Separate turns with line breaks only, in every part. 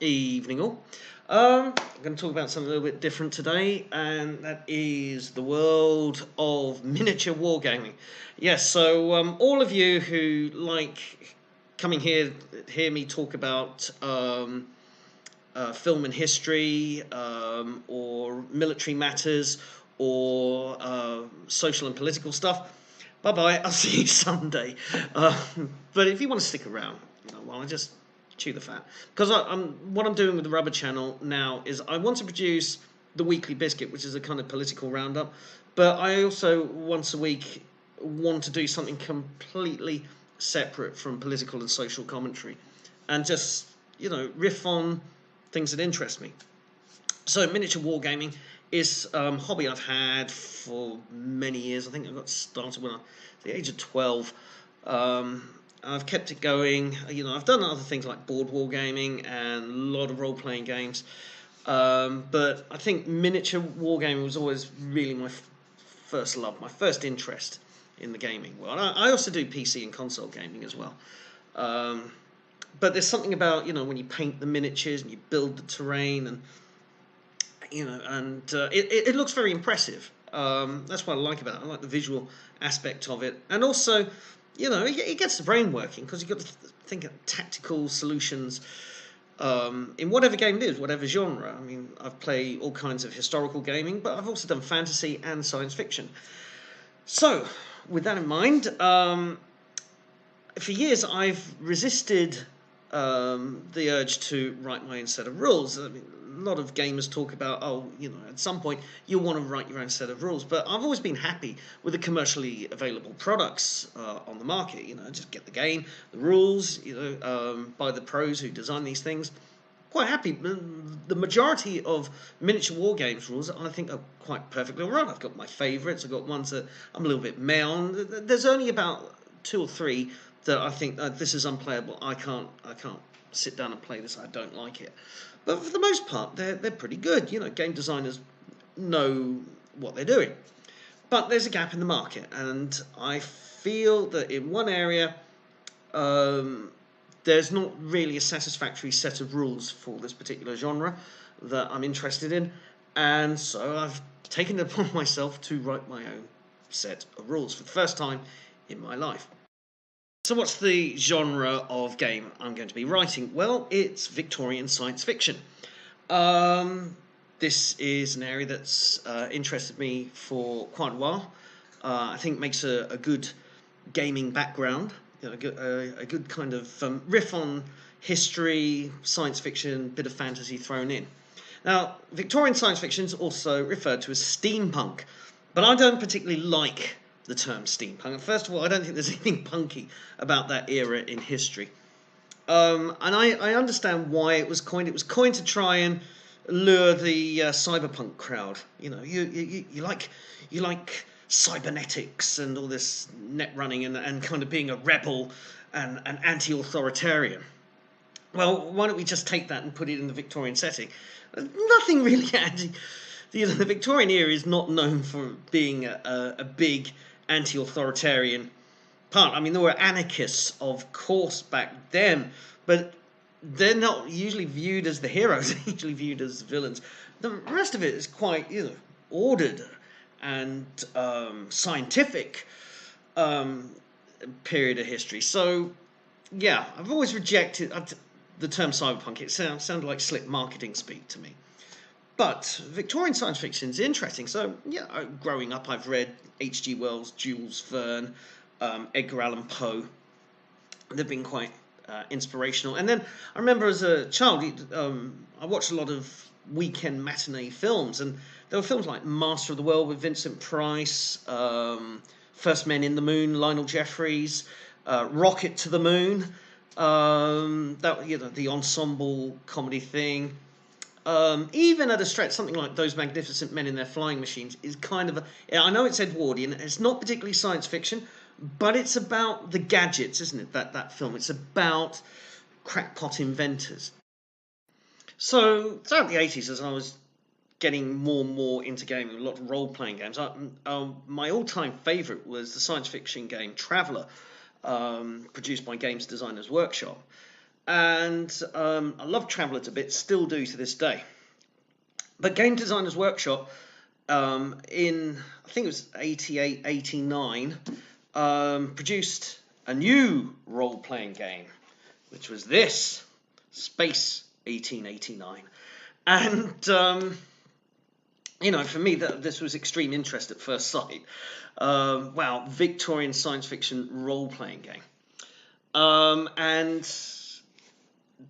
Evening all. I'm going to talk about something a little bit different today, and that is the world of miniature wargaming. Yes, so all of you who like coming here, hear me talk about film and history, or military matters, or social and political stuff. Bye bye. I'll see you Sunday. But if you want to stick around, while I just chew the fat, because what I'm doing with the Rubber Channel now is I want to produce the Weekly Biscuit, which is a kind of political roundup, but I also once a week want to do something completely separate from political and social commentary, and just riff on things that interest me. So miniature wargaming is a hobby I've had for many years. I think I got started when I was the age of 12. I've kept it going. I've done other things like board wargaming and a lot of role-playing games. But I think miniature wargaming was always really my first love, my first interest in the gaming world. I also do PC and console gaming as well. But there's something about, when you paint the miniatures and you build the terrain and it looks very impressive. That's what I like about it. I like the visual aspect of it, and also, it gets the brain working because you've got to think of tactical solutions in whatever game it is, whatever genre. I mean, I've played all kinds of historical gaming, but I've also done fantasy and science fiction. So, with that in mind, for years I've resisted the urge to write my own set of rules. I mean, a lot of gamers talk about, at some point you'll want to write your own set of rules, but I've always been happy with the commercially available products on the market. Just get the game, the rules, by the pros who design these things. Quite happy. The majority of miniature war games rules, I think, are quite perfectly all right. I've got my favourites. I've got ones that I'm a little bit meh on. There's only about 2 or 3 that I think this is unplayable. I can't sit down and play this. I don't like it. But for the most part, they're pretty good. Game designers know what they're doing. But there's a gap in the market, and I feel that in one area, there's not really a satisfactory set of rules for this particular genre that I'm interested in, and so I've taken it upon myself to write my own set of rules for the first time in my life. So what's the genre of game I'm going to be writing? Well, it's Victorian science fiction. This is an area that's interested me for quite a while. I think makes a good gaming background, a good kind of riff on history, science fiction, bit of fantasy thrown in. Now, Victorian science fiction is also referred to as steampunk, but I don't particularly like the term steampunk. First of all, I don't think there's anything punky about that era in history. And I understand why it was coined. It was coined to try and lure the cyberpunk crowd. You like cybernetics and all this net running and kind of being a rebel and an anti-authoritarian. Well, why don't we just take that and put it in the Victorian setting? Nothing really anti. The Victorian era is not known for being a big anti-authoritarian part. I mean, there were anarchists, of course, back then, but they're not usually viewed as the heroes. They're usually viewed as villains. The rest of it is quite, ordered and scientific period of history. So, yeah, I've always rejected the term cyberpunk. It sounded like slick marketing speak to me. But Victorian science fiction is interesting. So, yeah, growing up, I've read H.G. Wells, Jules Verne, Edgar Allan Poe. They've been quite inspirational. And then I remember as a child, I watched a lot of weekend matinee films. And there were films like Master of the World with Vincent Price, First Men in the Moon, Lionel Jeffries, Rocket to the Moon, the ensemble comedy thing. Even at a stretch, something like Those Magnificent Men in Their Flying Machines is kind of I know it's Edwardian, it's not particularly science fiction, but it's about the gadgets, isn't it, that film? It's about crackpot inventors. So, throughout the 80s, as I was getting more and more into gaming, a lot of role-playing games, my all-time favourite was the science fiction game Traveller, produced by Games Designers Workshop. and I love Travelers a bit, still do to this day. But Game Designers Workshop, in I think it was 88, 89, produced a new role-playing game, which was this, Space 1889. And for me, this was extreme interest at first sight. Wow, Victorian science fiction role-playing game. And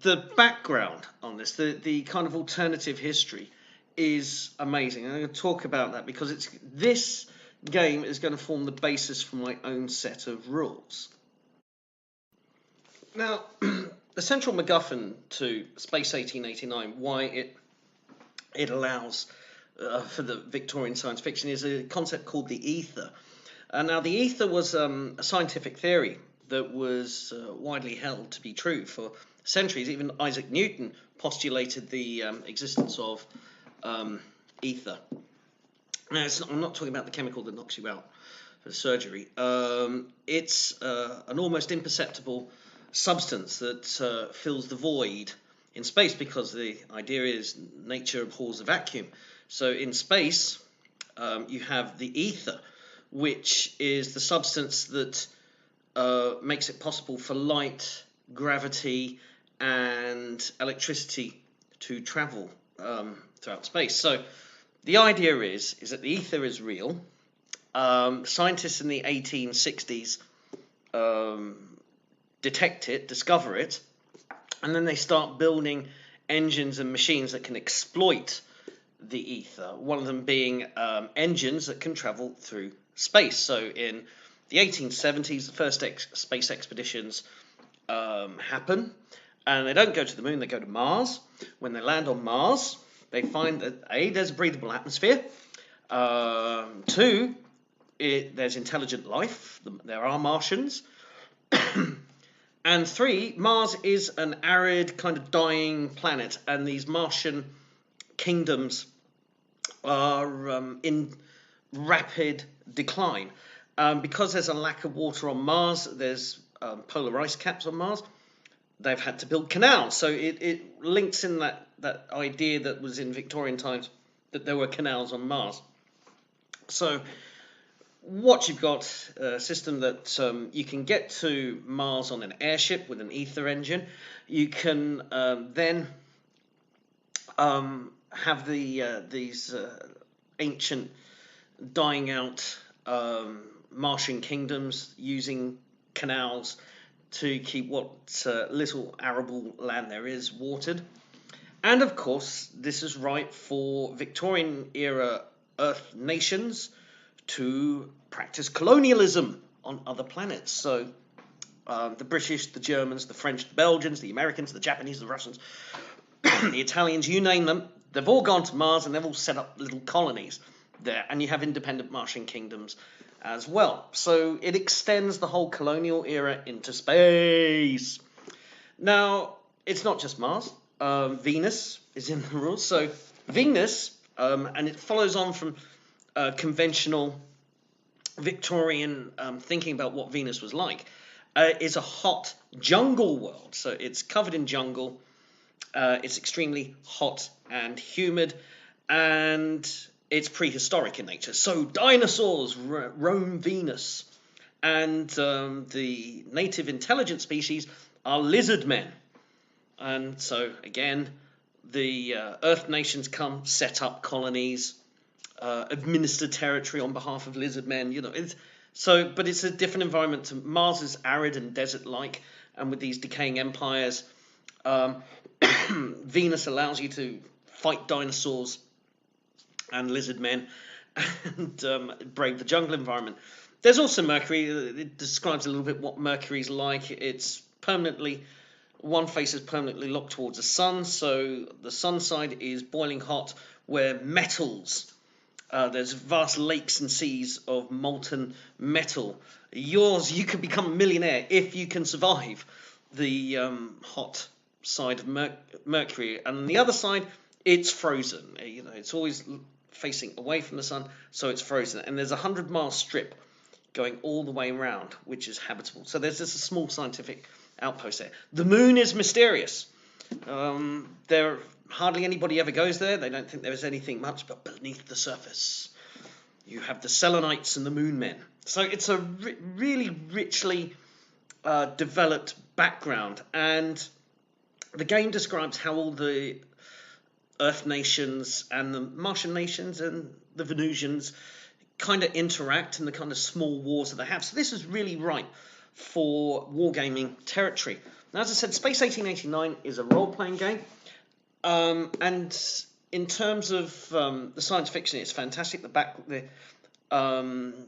the background on this, the kind of alternative history, is amazing. And I'm going to talk about that because this game is going to form the basis for my own set of rules. Now, the central MacGuffin to Space 1889, why it allows for the Victorian science fiction, is a concept called the Aether. Now, the Aether was a scientific theory that was widely held to be true for centuries. Even Isaac Newton postulated the existence of ether. Now, I'm not talking about the chemical that knocks you out for surgery. It's an almost imperceptible substance that fills the void in space, because the idea is nature abhors a vacuum. So in space, you have the ether, which is the substance that makes it possible for light, gravity, and electricity to travel throughout space. So the idea is that the ether is real. Scientists in the 1860s detect it, discover it, and then they start building engines and machines that can exploit the ether. One of them being engines that can travel through space. So in the 1870s, the first space expeditions happen, and they don't go to the moon, they go to Mars. When they land on Mars, they find that A, there's a breathable atmosphere, 2, there's intelligent life, there are Martians, and 3, Mars is an arid, kind of dying planet, and these Martian kingdoms are in rapid decline. Because there's a lack of water on Mars, there's polar ice caps on Mars, they've had to build canals. So it links in that idea that was in Victorian times, that there were canals on Mars. So what you've got, a system that you can get to Mars on an airship with an ether engine. You can then have these ancient dying out Martian kingdoms using canals to keep what little arable land there is watered. And of course, this is right for Victorian era Earth nations to practice colonialism on other planets. So the British, the Germans, the French, the Belgians, the Americans, the Japanese, the Russians, the Italians, you name them, they've all gone to Mars and they've all set up little colonies there. And you have independent Martian kingdoms as well. So it extends the whole colonial era into space. Now, it's not just Mars. Venus is in the rules. So Venus, and it follows on from conventional Victorian thinking about what Venus was like, is a hot jungle world. So it's covered in jungle. It's extremely hot and humid, and it's prehistoric in nature. So dinosaurs roam Venus, and the native intelligent species are lizard men. And so again, the Earth nations come, set up colonies, administer territory on behalf of lizard men. But it's a different environment. To Mars is arid and desert-like, and with these decaying empires, Venus allows you to fight dinosaurs and lizard men and brave the jungle environment. There's also Mercury. It describes a little bit what Mercury's like. It's permanently, one face is permanently locked towards the sun, so the sun side is boiling hot, where metals, there's vast lakes and seas of molten metal. You could become a millionaire if you can survive the hot side of Mercury. And on the other side, it's frozen. It's always facing away from the sun, so it's frozen. And there's a 100-mile strip going all the way around, which is habitable. So there's just a small scientific outpost there. The moon is mysterious. There hardly anybody ever goes there. They don't think there is anything much, but beneath the surface, you have the Selenites and the Moon Men. So it's a really richly developed background, and the game describes how all the Earth nations and the Martian nations and the Venusians kind of interact in the kind of small wars that they have. So this is really right for wargaming territory. Now, as I said, Space 1889 is a role-playing game, and in terms of the science fiction, it's fantastic. The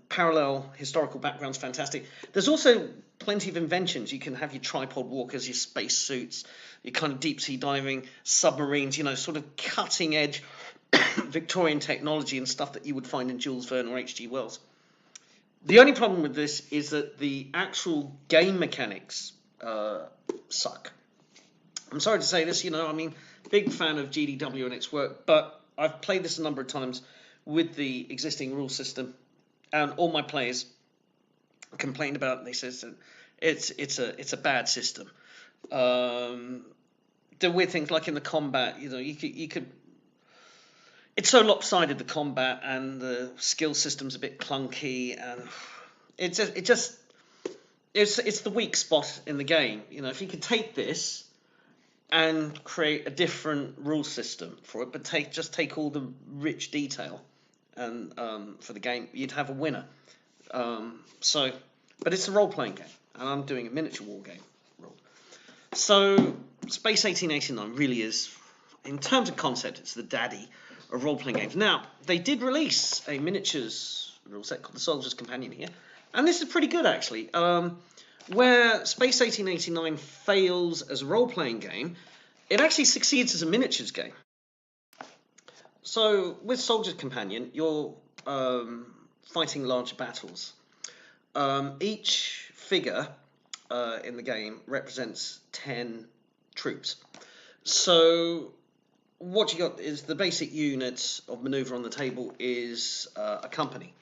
parallel historical background's fantastic. There's also plenty of inventions. You can have your tripod walkers, your space suits, your kind of deep-sea diving submarines, sort of cutting-edge Victorian technology and stuff that you would find in Jules Verne or H.G. Wells. The only problem with this is that the actual game mechanics suck. I'm sorry to say this, big fan of GDW and its work, but I've played this a number of times with the existing rule system, and all my players complained about it. They said it's a bad system. The weird things like in the combat, you could. It's so lopsided, the combat, and the skill system's a bit clunky, and it's the weak spot in the game. If you could take this and create a different rule system for it, but just take all the rich detail and for the game, you'd have a winner. But it's a role-playing game, and I'm doing a miniature war game role. So Space 1889 really is, in terms of concept, it's the daddy of role-playing games. Now, they did release a miniatures rule set called the Soldier's Companion here, and this is pretty good, actually. Where Space 1889 fails as a role-playing game, it actually succeeds as a miniatures game. So, with Soldier's Companion, you're fighting large battles. Each figure in the game represents 10 troops. So, what you got is the basic unit of maneuver on the table is a company.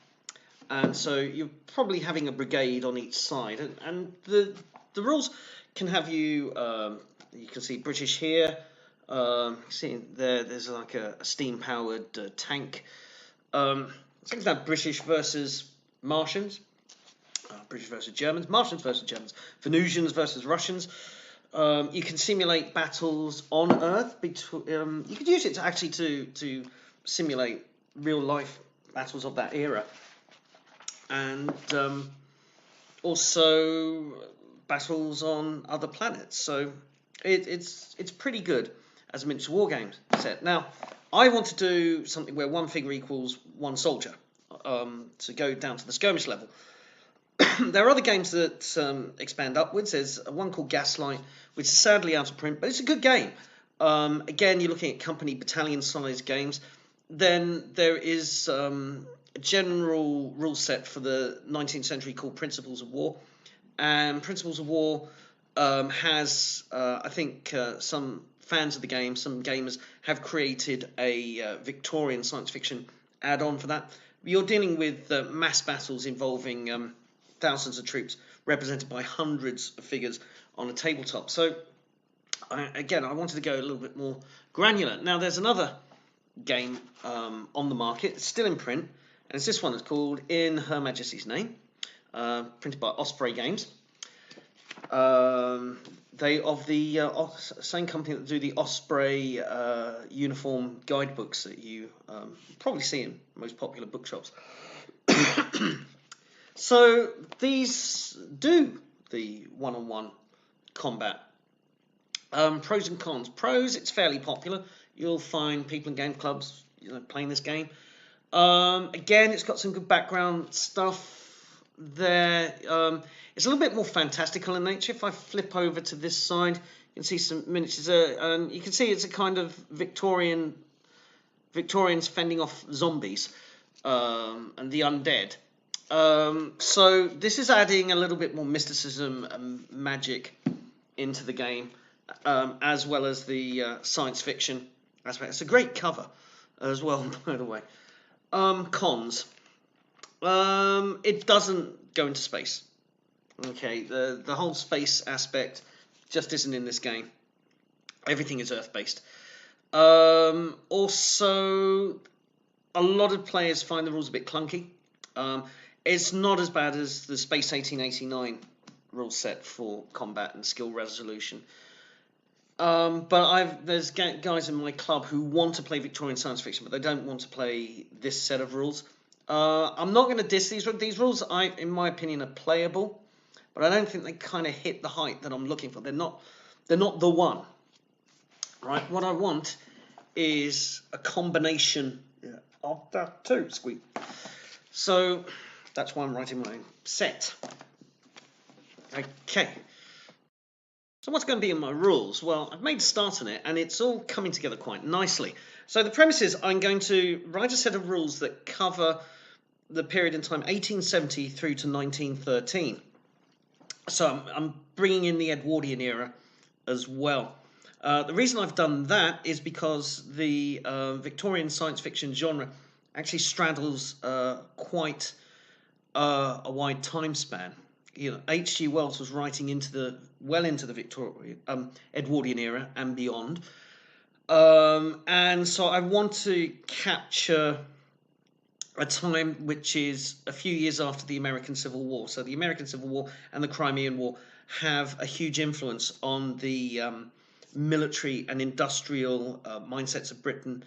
And so you're probably having a brigade on each side. And the rules can have you, you can see British here. See there's like a steam-powered tank. Things like British versus Martians. British versus Germans. Martians versus Germans. Venusians versus Russians. You can simulate battles on Earth. You could use it to simulate real-life battles of that era. And also battles on other planets. So it's pretty good as a miniature war game set. Now, I want to do something where one figure equals one soldier, to go down to the skirmish level. There are other games that expand upwards. There's one called Gaslight, which is sadly out of print, but it's a good game. Again, you're looking at company battalion-sized games. Then there is a general rule set for the 19th century called Principles of War. And Principles of War has, I think, some fans of the game, some gamers, have created a Victorian science fiction add-on for that. You're dealing with mass battles involving thousands of troops represented by hundreds of figures on a tabletop. So, again, I wanted to go a little bit more granular. Now, there's another game on the market. It's still in print, and it's this one that's called In Her Majesty's Name, printed by Osprey Games. They of the same company that do the Osprey uniform guidebooks that you probably see in most popular bookshops. So these do the one-on-one combat. Pros and cons. Pros, it's fairly popular. You'll find people in game clubs playing this game. Again, it's got some good background stuff there. It's a little bit more fantastical in nature. If I flip over to this side, you can see some miniatures. And you can see it's a kind of Victorians fending off zombies and the undead. So this is adding a little bit more mysticism and magic into the game, as well as the science fiction aspect. It's a great cover as well, by the way. Cons. It doesn't go into space. Okay, the whole space aspect just isn't in this game. Everything is Earth-based. Also, a lot of players find the rules a bit clunky. It's not as bad as the Space 1889 rule set for combat and skill resolution. But there's guys in my club who want to play Victorian science fiction, but they don't want to play this set of rules. I'm not going to diss these rules. These rules, in my opinion, are playable, but I don't think they kind of hit the height that I'm looking for. They're not the one. Right? What I want is a combination of the two. Squeak. So that's why I'm writing my set. Okay. So what's going to be in my rules? Well, I've made a start on it, and it's all coming together quite nicely. So the premise is I'm going to write a set of rules that cover the period in time 1870 through to 1913. So I'm bringing in the Edwardian era as well. The reason I've done that is because the Victorian science fiction genre actually straddles quite a wide time span. H.G. Wells was writing well into the Victorian Edwardian era and beyond, and so I want to capture a time which is a few years after the American Civil War. So the American Civil War and the Crimean War have a huge influence on the military and industrial mindsets of Britain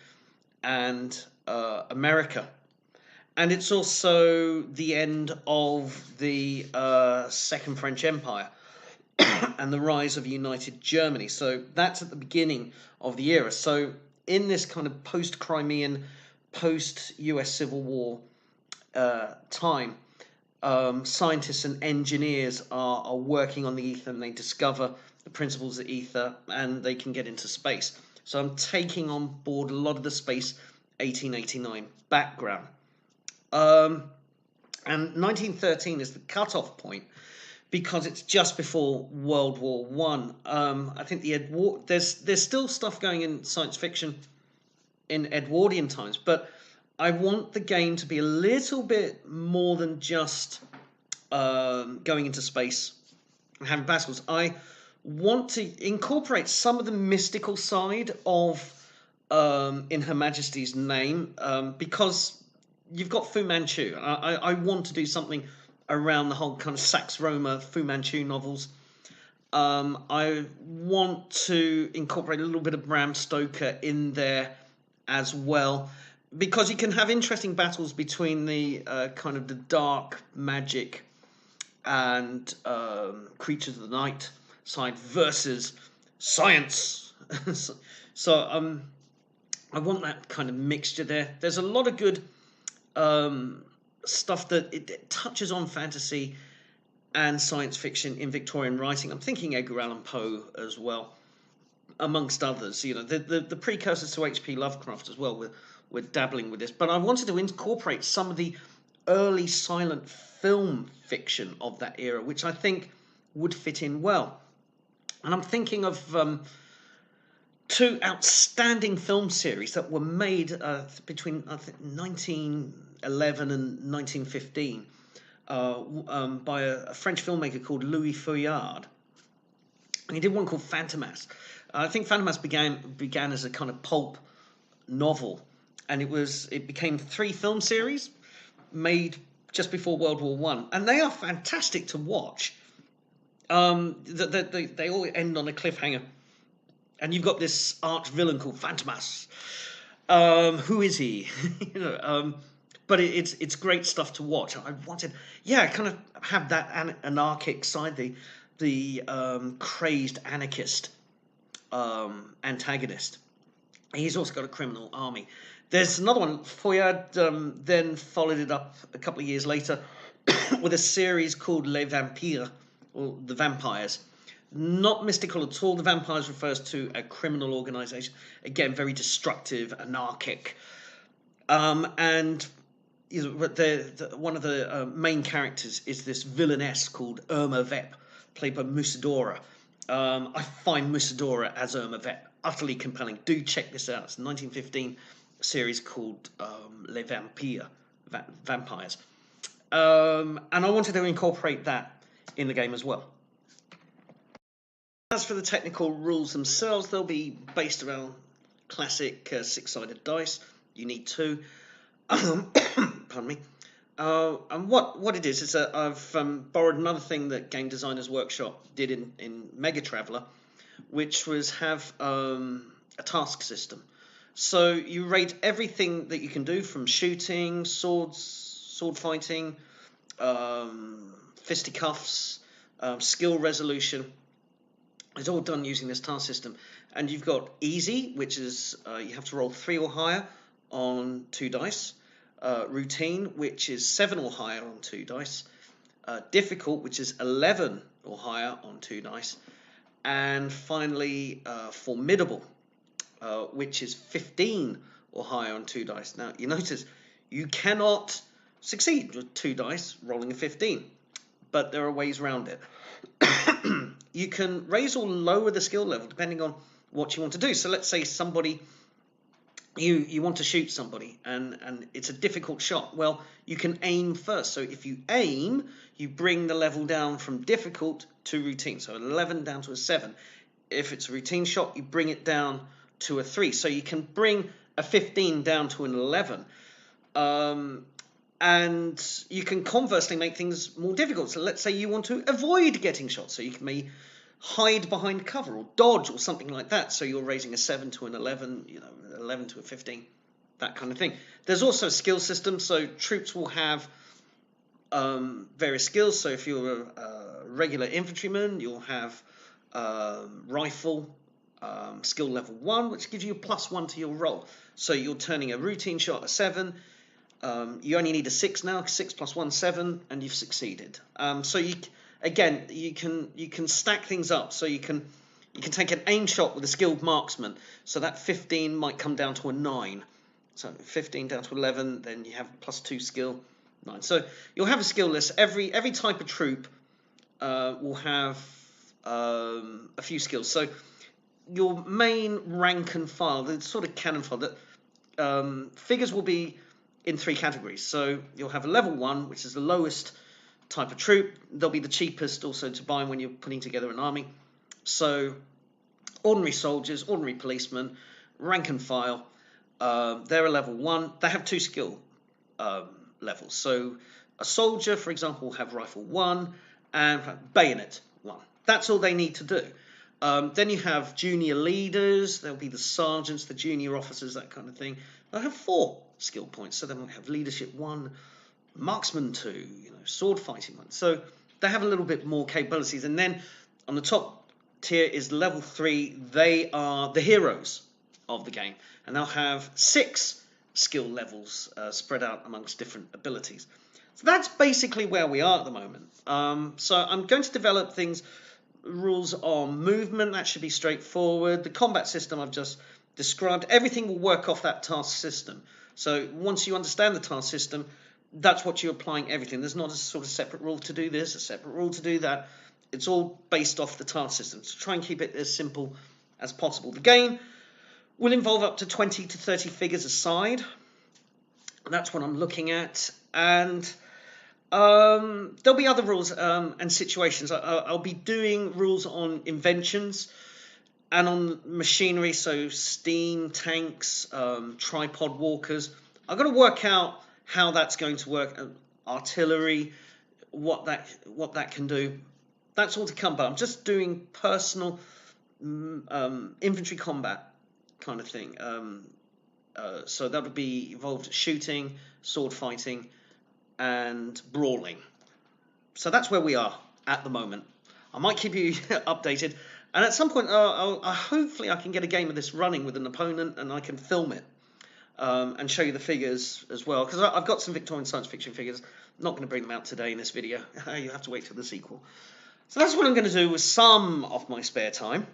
and America. And it's also the end of the Second French Empire and the rise of United Germany. So that's at the beginning of the era. So in this kind of post-Crimean, post-US Civil War time, scientists and engineers are working on the ether, and they discover the principles of ether, and they can get into space. So I'm taking on board a lot of the Space 1889 background. And 1913 is the cutoff point because it's just before World War One. I think there's still stuff going in science fiction in Edwardian times, but I want the game to be a little bit more than just going into space and having battles. I want to incorporate some of the mystical side of In Her Majesty's Name, because you've got Fu Manchu. I want to do something around the whole kind of Sax Roma Fu Manchu novels. I want to incorporate a little bit of Bram Stoker in there as well, because you can have interesting battles between the kind of the dark magic and creatures of the night side versus science. So I want that kind of mixture there. There's a lot of good stuff that it touches on fantasy and science fiction in Victorian writing. I'm thinking Edgar Allan Poe as well, amongst others. The precursors to H.P. Lovecraft as well. We're dabbling with this, but I wanted to incorporate some of the early silent film fiction of that era, which I think would fit in well. And I'm thinking of two outstanding film series that were made between, I think, 1911 and 1915 by a French filmmaker called Louis Feuillade. And he did one called Fantomas. I think Fantomas began as a kind of pulp novel, and it became 3 film series made just before World War One, and they are fantastic to watch. They all end on a cliffhanger, and you've got this arch villain called Fantomas. Who is he? But it's great stuff to watch. I wanted, kind of have that anarchic side, the crazed anarchist antagonist. He's also got a criminal army. There's another one. Feuillade then followed it up a couple of years later with a series called Les Vampires, or the Vampires. Not mystical at all. The Vampires refers to a criminal organization. Again, very destructive, anarchic. And one of the main characters is this villainess called Irma Vep, played by Musidora. I find Musidora as Irma Vep utterly compelling. Do check this out. It's a 1915 series called Les Vampires, Vampires. And I wanted to incorporate that in the game as well. As for the technical rules themselves, they'll be based around classic six-sided dice. You need two. Pardon me. And what it is that I've borrowed another thing that Game Designers Workshop did in Mega Traveller, which was have a task system. So you rate everything that you can do, from shooting, sword fighting, fisticuffs, skill resolution. It's all done using this task system. And you've got easy, which is you have to roll 3 or higher on 2 dice. Routine, which is 7 or higher on 2 dice. Difficult, which is 11 or higher on 2 dice. And finally, formidable, which is 15 or higher on 2 dice. Now, you notice you cannot succeed with 2 dice rolling a 15, but there are ways around it. You can raise or lower the skill level depending on what you want to do. So let's say somebody, you want to shoot somebody, and it's a difficult shot. Well, you can aim first. So if you aim, you bring the level down from difficult to routine. So 11 down to a 7. If it's a routine shot, you bring it down to a 3. So you can bring a 15 down to an 11. And you can conversely make things more difficult. So let's say you want to avoid getting shot. So you may hide behind cover or dodge or something like that. So you're raising a 7 to an 11, 11 to a 15, that kind of thing. There's also a skill system. So troops will have various skills. So if you're a regular infantryman, you'll have rifle skill level 1, which gives you a +1 to your roll. So you're turning a routine shot a 7. You only need a 6 now. 6 + 1, 7, and you've succeeded. So you can stack things up. So you can take an aim shot with a skilled marksman. So that 15 might come down to a 9. So 15 down to 11, then you have +2 skill, 9. So you'll have a skill list. Every type of troop will have a few skills. So your main rank and file, the sort of cannon file, that figures will be in 3 categories. So you'll have a level 1, which is the lowest type of troop. They'll be the cheapest also to buy when you're putting together an army. So ordinary soldiers, ordinary policemen, rank and file, they're a level 1. They have 2 skill levels. So a soldier, for example, will have rifle 1 and bayonet 1. That's all they need to do. Then you have junior leaders. There'll be the sergeants, the junior officers, that kind of thing. They'll have 4 skill points. So they might have leadership 1, marksman 2, sword fighting 1. So they have a little bit more capabilities. And then on the top tier is level 3. They are the heroes of the game, and they'll have 6 skill levels spread out amongst different abilities. So that's basically where we are at the moment. So I'm going to develop things. Rules on movement, that should be straightforward. The combat system I've just described, everything will work off that task system. So once you understand the task system, that's what you're applying everything. There's not a sort of separate rule to do this, a separate rule to do that. It's all based off the task system. So try and keep it as simple as possible. The game will involve up to 20 to 30 figures a side. That's what I'm looking at. And there'll be other rules and situations. I'll be doing rules on inventions and on machinery, so steam tanks, tripod walkers. I've got to work out how that's going to work. Artillery, what that can do. That's all to come. But I'm just doing personal infantry combat kind of thing. So that would be involved shooting, sword fighting, and brawling. So that's where we are at the moment. I might keep you updated, and at some point hopefully I can get a game of this running with an opponent, and I can film it and show you the figures as well, because I've got some Victorian science fiction figures. I'm not going to bring them out today in this video. You have to wait till the sequel. So that's what I'm going to do with some of my spare time.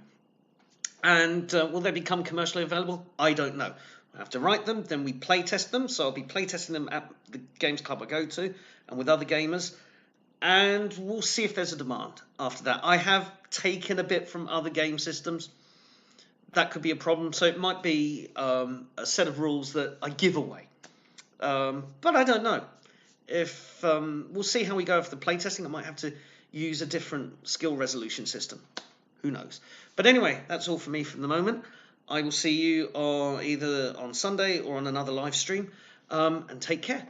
And will they become commercially available? I don't know. I have to write them, then we play test them. So I'll be play testing them at the games club I go to and with other gamers, and we'll see if there's a demand after that. I have taken a bit from other game systems. That could be a problem. So it might be a set of rules that I give away. But I don't know. If we'll see how we go for the playtesting. I might have to use a different skill resolution system. Who knows? But anyway, that's all for me from the moment. I will see you either on Sunday or on another live stream. And take care.